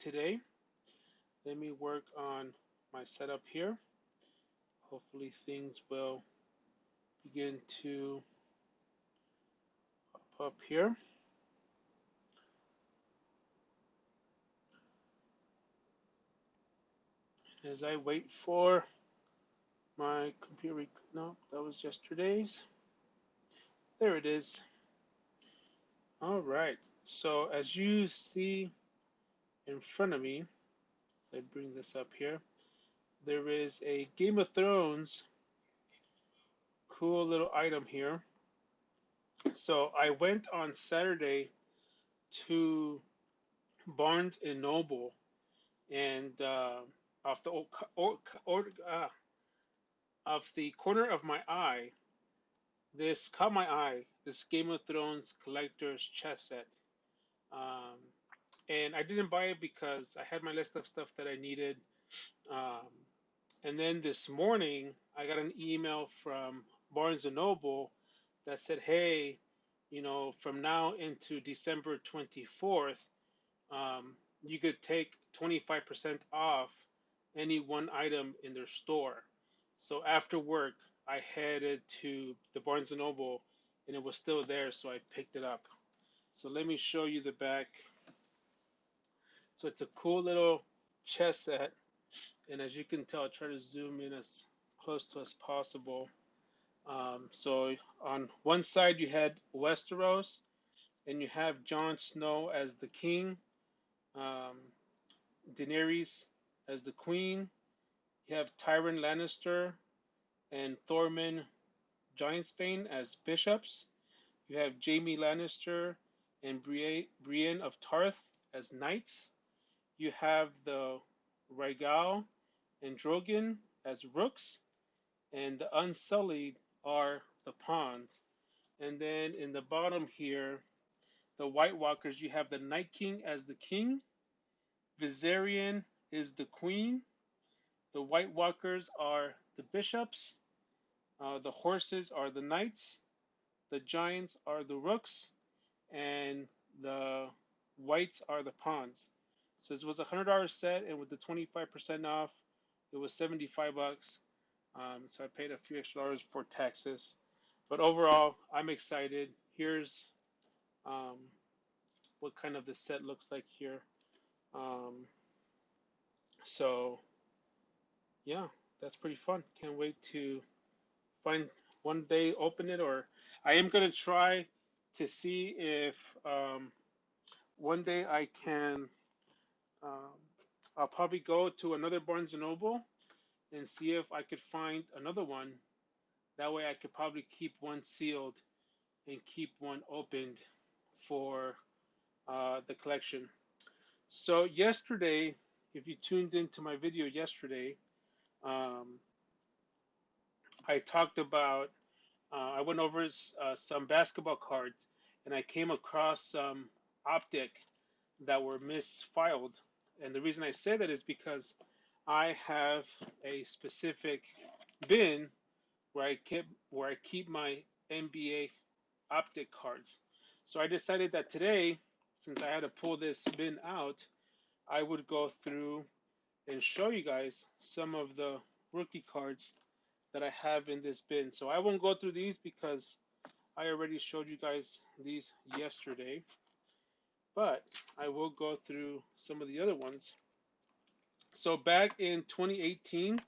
today. Let me work on my setup here. Hopefully things will begin to pop up here. As I wait for my computer, no, that was yesterday's. There it is. All right. So as you see in front of me, as I bring this up here, there is a Game of Thrones cool little item here. So I went on Saturday to Barnes and Noble, and off the off the corner of my eye, this caught my eye. This Game of Thrones collector's chess set, um, and I didn't buy it because I had my list of stuff that I needed. Um, and then this morning, I got an email from Barnes and Noble that said, "Hey, from now into December 24th, you could take 25% off any one item in their store." So after work, I headed to the Barnes and Noble, and it was still there, so I picked it up. So let me show you the back. So it's a cool little chess set, and as you can tell, I'll try to zoom in as close to as possible. So on one side you had Westeros, and you have Jon Snow as the king, um, Daenerys as the queen. You have Tyrion Lannister and Tormund Giantsbane as bishops. You have Jaime Lannister and Brienne of Tarth as knights. You have the Rhaegal and Drogon as rooks, and the Unsullied are the pawns. And then in the bottom here, the White Walkers, you have the Night King as the king, Viserion is the queen, the White Walkers are the bishops, the horses are the knights, the giants are the rooks, and the whites are the pawns. So this was a $100 set, and with the 25% off, it was 75 bucks. So I paid a few extra dollars for taxes. But overall, I'm excited. Here's um, what kind of the set looks like here. Um, so yeah, that's pretty fun. Can't wait to find one day open it, or I am gonna try to see if one day I can. Um, I'll probably go to another Barnes and Noble and see if I could find another one. That way, I could probably keep one sealed and keep one opened for the collection. So yesterday, if you tuned into my video yesterday, um, I talked about I went over some basketball cards, and I came across some Optic that were misfiled. And the reason I say that is because I have a specific bin where I keep my NBA Optic cards. So I decided that today, since I had to pull this bin out, I would go through and show you guys some of the rookie cards that I have in this bin. So I won't go through these because I already showed you guys these yesterday, but I will go through some of the other ones. So back in 2018,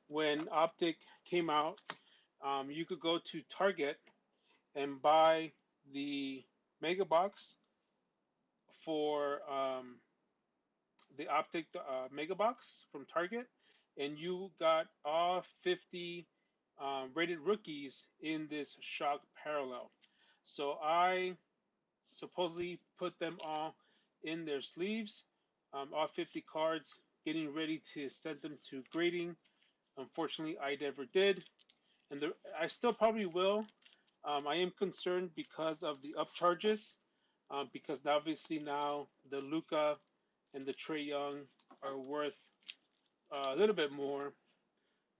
when Optic came out, you could go to Target and buy the Mega Box for the Optic Mega Box from Target, and you got all 50 rated rookies in this shock parallel. So I supposedly put them all in their sleeves, all 50 cards, getting ready to send them to grading. Unfortunately, I never did, and I still probably will. I am concerned because of the upcharges, because obviously now the Luka and the Trey Young are worth a little bit more,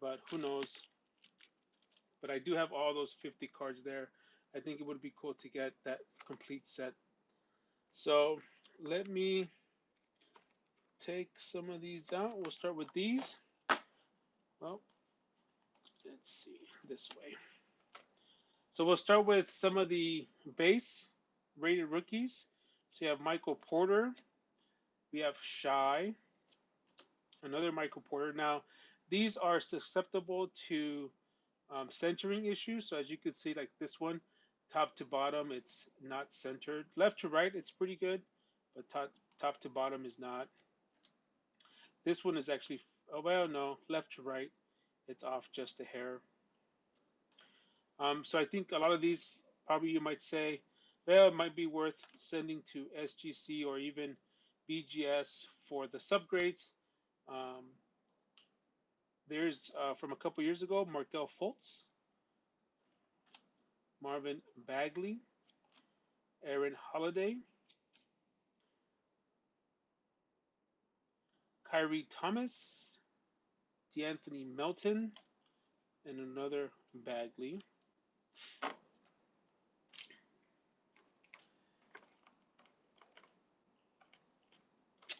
but who knows. But I do have all those 50 cards there. I think it would be cool to get that complete set. So let me take some of these out. We'll start with these. Well, let's see, this way. So we'll start with some of the base rated rookies. So you have Michael Porter. We have Shy, another Michael Porter. Now, these are susceptible to centering issues. So as you can see, like this one, top to bottom, it's not centered. Left to right, it's pretty good, but top to bottom is not. This one is actually, oh, well, no, left to right, it's off just a hair. So I think a lot of these, probably you might say, well, it might be worth sending to SGC or even BGS for the subgrades. Um, there's from a couple years ago, Markel Fultz, Marvin Bagley, Aaron Holiday, Kyrie Thomas, DeAnthony Melton, and another Bagley.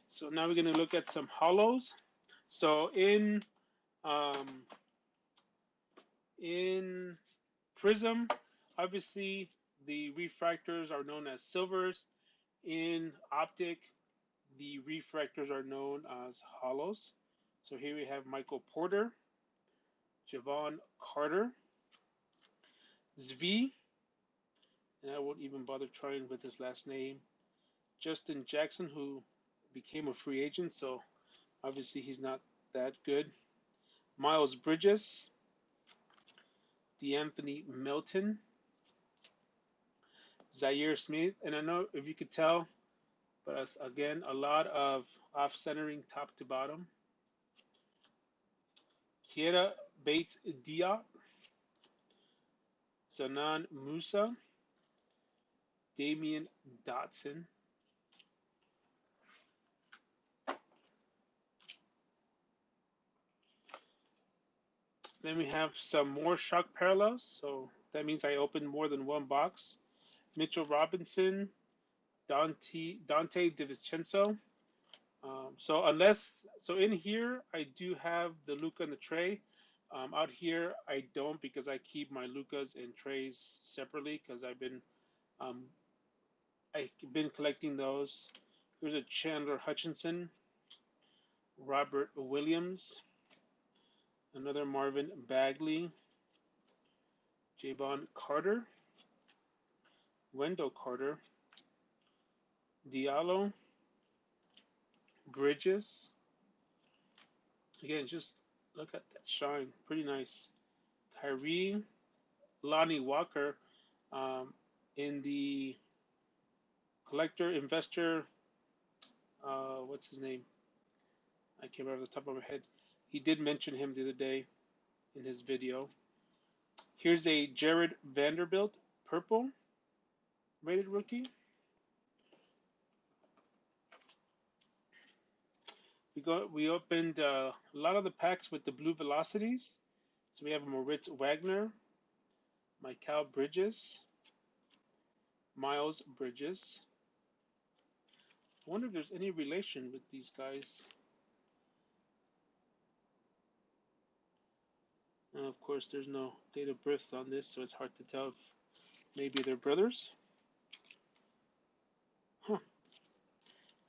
So now we're going to look at some hollows. So um, in Prizm, obviously the refractors are known as silvers. In Optic, the refractors are known as hollows. So here we have Michael Porter, Javon Carter, Zvi, and I won't even bother trying with his last name, Justin Jackson, who became a free agent, so obviously he's not that good. Miles Bridges, DeAnthony Melton, Zaire Smith, and I know if you could tell, but again, a lot of off-centering top to bottom. Kiera Bates Diop, Zanan Musa, Damian Dotson. Then we have some more shock parallels, so that means I opened more than one box. Mitchell Robinson, Dante DiVincenzo. So in here I do have the Luca in the tray. Out here I don't, because I keep my Lucas and trays separately because um, I've been collecting those. Here's a Chandler Hutchinson, Robert Williams, another Marvin Bagley, Javon Carter, Wendell Carter, Diallo, Bridges. Again, just look at that shine, pretty nice. Kyrie, Lonnie Walker, in the collector investor, what's his name? I can't remember off the top of my head. He did mention him the other day in his video. Here's a Jared Vanderbilt purple rated rookie. We opened a lot of the packs with the blue velocities. So we have Moritz Wagner, Michael Bridges, Miles Bridges. I wonder if there's any relation with these guys. Of course, there's no date of birth on this, so it's hard to tell if maybe they're brothers. Huh.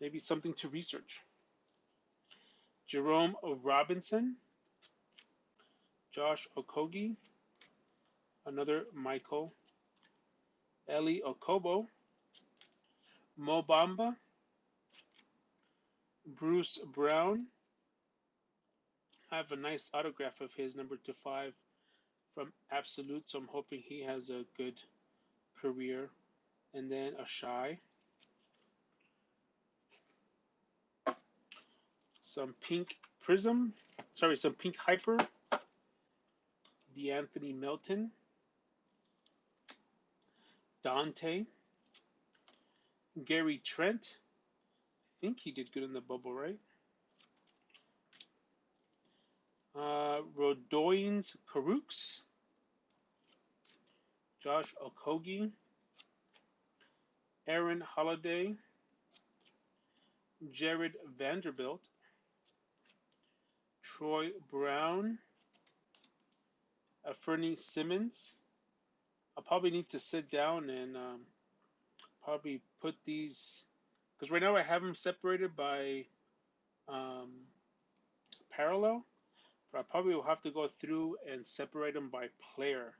Maybe something to research. Jerome Robinson, Josh Okogie, another Michael, Eli Okobo, Mo Bamba, Bruce Brown. I have a nice autograph of his, number 2/5 from Absolute, so I'm hoping he has a good career. And then a Shy, some pink Prizm, some pink Hyper, DeAnthony Melton, Dante, Gary Trent. I think he did good in the bubble, right? Rodoins Karooks, Josh Okogie, Aaron Holiday, Jared Vanderbilt, Troy Brown, Fernie Simmons. I'll probably need to sit down and probably put these, because right now I have them separated by um, parallel, but I probably will have to go through and separate them by player,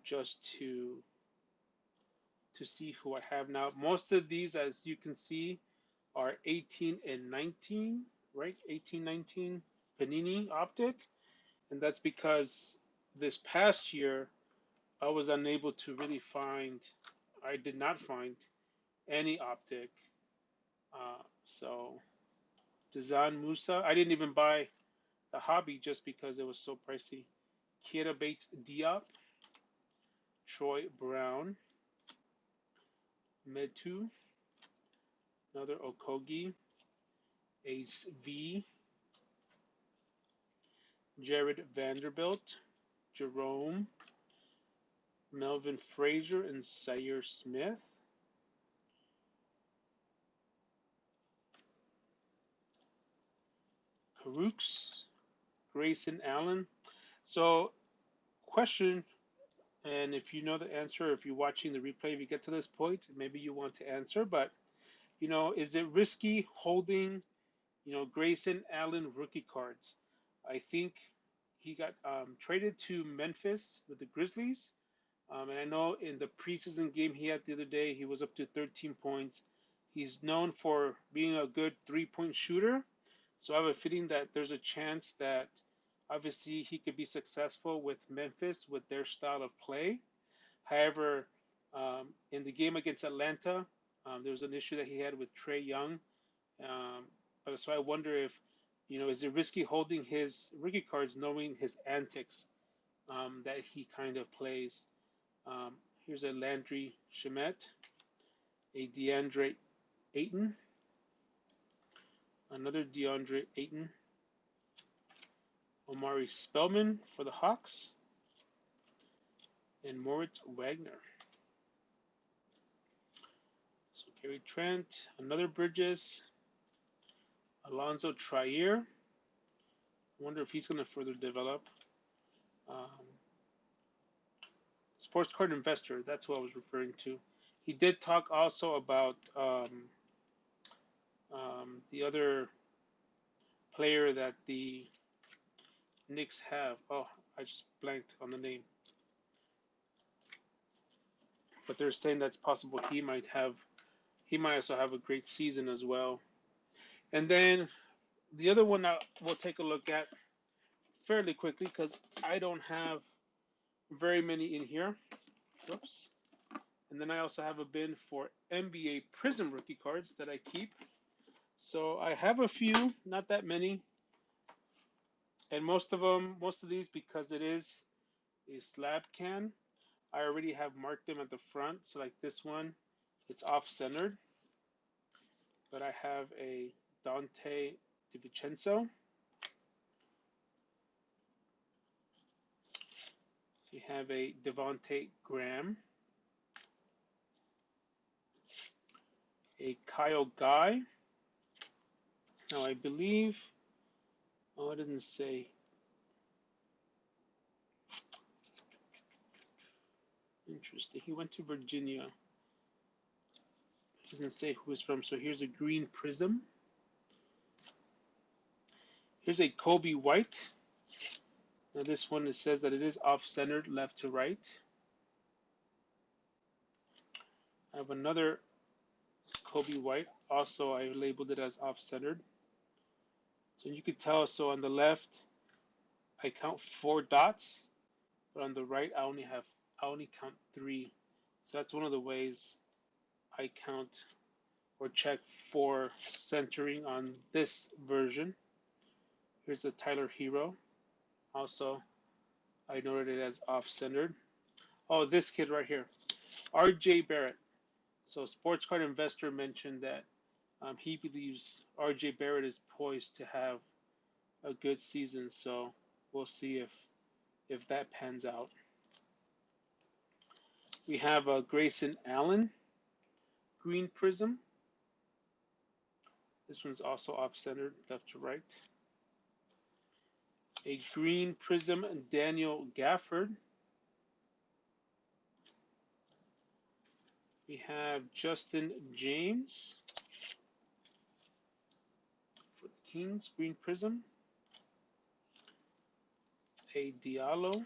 just to see who I have now. Most of these, as you can see, are 18 and 19, right? 18, 19 Panini Optic, and that's because this past year I was unable to really find, I did not find any Optic. So Dazan Musa, I didn't even buy the hobby just because it was so pricey. Kiera Bates Diop, Troy Brown, Metu, another Okogie, Ace V, Jared Vanderbilt, Jerome, Melvin Frazier, and Zaire Smith. Karooks, Grayson Allen. So, question, and if you know the answer, if you're watching the replay, if you get to this point, maybe you want to answer, but, is it risky holding, Grayson Allen rookie cards? I think he got traded to Memphis with the Grizzlies. And I know in the preseason game he had the other day, he was up to 13 points. He's known for being a good 3-point shooter. So I have a feeling that there's a chance that obviously he could be successful with Memphis with their style of play. However, in the game against Atlanta, there was an issue that he had with Trae Young. But so I wonder if, is it risky holding his rookie cards knowing his antics that he kind of plays? Here's a Landry Shamet, a DeAndre Ayton, another DeAndre Ayton, Omari Spellman for the Hawks, and Moritz Wagner. So Gary Trent, another Bridges, Alonzo Trier. I wonder if he's going to further develop. Um, Sports Card Investor, that's what I was referring to. He did talk also about the other player that the Knicks have. Oh, I just blanked on the name. But they're saying that's possible he might also have a great season as well. And then the other one that we'll take a look at fairly quickly because I don't have very many in here. Whoops. And then I also have a bin for NBA Prizm rookie cards that I keep. So I have a few, not that many. And most of these, because it is a slab can, I already have marked them at the front. So like this one, it's off-centered. But I have a Dante DiVincenzo. We have a Devonte Graham, a Kyle Guy. Now I believe, oh, it doesn't say. Interesting. He went to Virginia. It doesn't say who he's from. So here's a green Prizm. Here's a Kobe White. Now this one, it says that it is off-centered left to right. I have another Kobe White. Also, I labeled it as off-centered. So you could tell, so on the left, I count 4 dots, but on the right, I only count 3. So that's one of the ways I count or check for centering on this version. Here's a Tyler Hero. Also, I noted it as off-centered. Oh, this kid right here, R.J. Barrett. So Sports Card Investor mentioned that he believes R.J. Barrett is poised to have a good season. So we'll see if that pans out. We have Grayson Allen, green Prizm. This one's also off-centered, left to right. A green Prizm Daniel Gafford. We have Justin James for the Kings, green Prizm. A Diallo.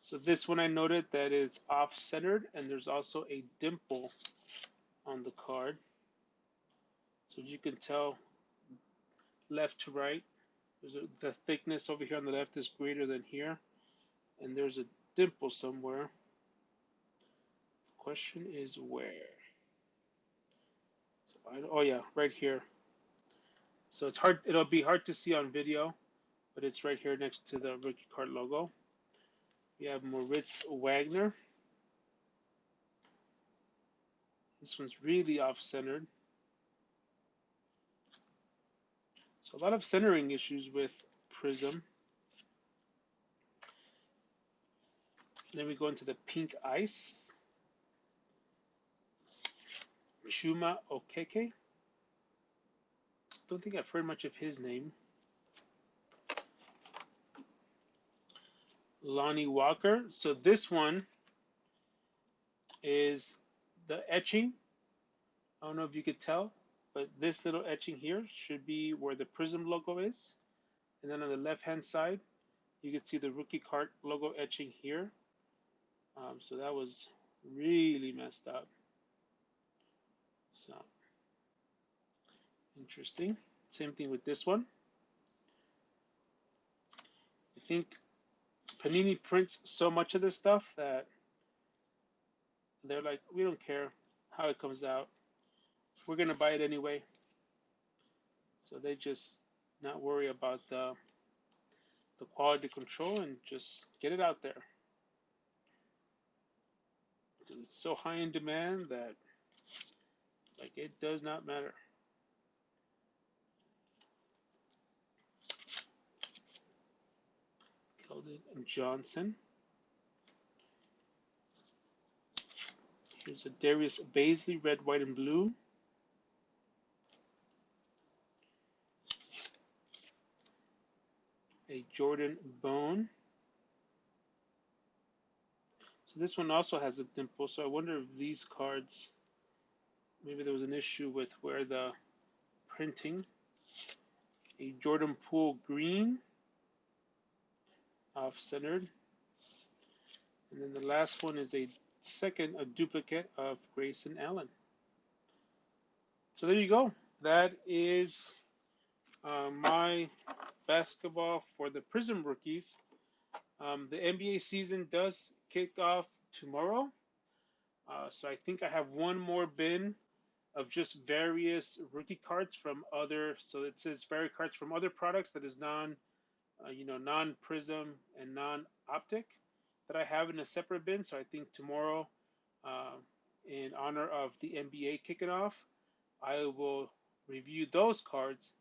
So this one I noted that it's off-centered and there's also a dimple on the card. So as you can tell, left to right, the thickness over here on the left is greater than here, and there's a dimple somewhere. The question is where? So oh yeah, right here. So it's hard. It'll be hard to see on video, but it's right here next to the rookie card logo. We have Moritz Wagner. This one's really off-centered. So a lot of centering issues with Prizm. Then we go into the pink ice. Chuma Okeke. Don't think I've heard much of his name. Lonnie Walker. So this one is the etching. I don't know if you could tell, but this little etching here should be where the Prizm logo is. And then on the left-hand side, you can see the rookie card logo etching here. So that was really messed up. So interesting. Same thing with this one. I think Panini prints so much of this stuff that they're like, we don't care how it comes out. We're going to buy it anyway. So they just not worry about the quality control and just get it out there. Because it's so high in demand that like it does not matter. Keldon Johnson. Here's a Darius Baisley, red, white, and blue. A Jordan Bone. So this one also has a dimple, so I wonder if these cards, maybe there was an issue with where the printing. A Jordan Poole green, off-centered. And then the last one is a duplicate of Grayson Allen. So there you go. That is my basketball for the Prizm rookies. The NBA season does kick off tomorrow. So I think I have one more bin of just various rookie cards from other. So it says various cards from other products that is non-Prizm and non-Optic that I have in a separate bin. So I think tomorrow, uh, in honor of the NBA kicking off, I will review those cards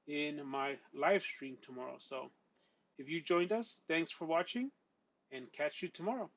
in my live stream tomorrow. So if you joined us, thanks for watching and catch you tomorrow.